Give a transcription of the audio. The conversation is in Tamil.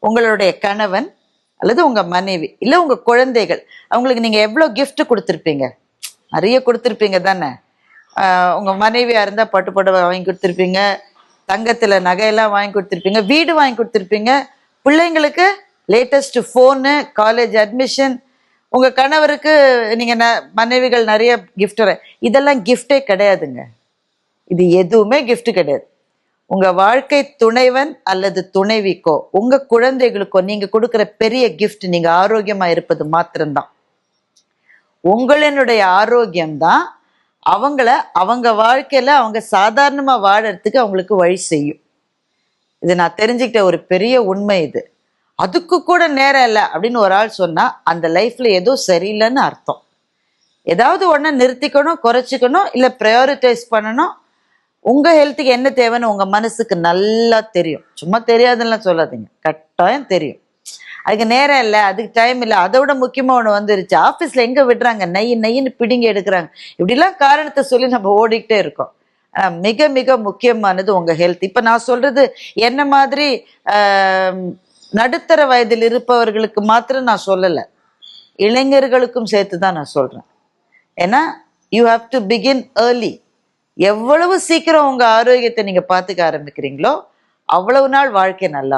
உங்களுடைய கணவன் அல்லது உங்க மனைவி இல்லை உங்க குழந்தைகள், அவங்களுக்கு நீங்க எவ்வளோ gift கொடுத்துருப்பீங்க? நிறைய கொடுத்துருப்பீங்க தானே. உங்க மனைவியா இருந்தா பட்டு புடவை வாங்கி கொடுத்துருப்பீங்க, தங்கத்துல நகையெல்லாம் வாங்கி கொடுத்துருப்பீங்க, வீடு வாங்கி கொடுத்துருப்பீங்க, பிள்ளைங்களுக்கு லேட்டஸ்ட் ஃபோனு, காலேஜ் அட்மிஷன், உங்க கணவருக்கு நீங்க மனைவிகள் நிறைய gift. இதெல்லாம் கிஃப்டே கிடையாதுங்க. இது எதுவுமே gift கிடையாது. உங்க வாழ்க்கை துணைவன் அல்லது துணைவிக்கோ உங்க குழந்தைகளுக்கோ நீங்க கொடுக்கிற பெரிய கிஃப்ட் நீங்க ஆரோக்கியமா இருப்பது மாத்திரம்தான். உங்களினுடைய ஆரோக்கியம்தான் அவங்கள அவங்க வாழ்க்கையில அவங்க சாதாரணமா வாழறதுக்கு அவங்களுக்கு வழி செய்யும். இது நான் தெரிஞ்சுக்கிட்ட ஒரு பெரிய உண்மை இது. அதுக்கு கூட நேரம் இல்லை அப்படின்னு ஒரு ஆள் சொன்னா அந்த லைஃப்ல ஏதோ சரியில்லைன்னு அர்த்தம். ஏதாவது ஒண்ணு நிறுத்திக்கணும், குறைச்சிக்கணும், இல்லை ப்ரையாரிட்டைஸ் பண்ணணும். உங்க ஹெல்த்துக்கு என்ன தேவைன்னு உங்க மனசுக்கு நல்லா தெரியும். சும்மா தெரியாதுன்னு சொல்லாதீங்க, கட்டாயம் தெரியும். அதுக்கு நேரம் இல்லை, அதுக்கு டைம் இல்லை, அதை விட முக்கியமா ஒன்று வந்துருச்சு, ஆஃபீஸ்ல எங்க விடுறாங்க, நெய்ன்னு பிடிங்கி எடுக்கிறாங்க, இப்படிலாம் காரணத்தை சொல்லி நம்ம ஓடிக்கிட்டே இருக்கோம். மிக மிக முக்கியமானது உங்க ஹெல்த். இப்ப நான் சொல்றது என்ன மாதிரி நடுத்தர வயதில் இருப்பவர்களுக்கு மாத்திரம் நான் சொல்லலை, இளைஞர்களுக்கும் சேர்த்து தான் நான் சொல்றேன். ஏன்னா you have to begin early. எவ்வளவு சீக்கிரம் உங்க ஆரோக்கியத்தை நீங்க பார்த்துக்க ஆரம்பிக்கிறீங்களோ அவ்வளவு நாள் வாழ்க்கை நல்லா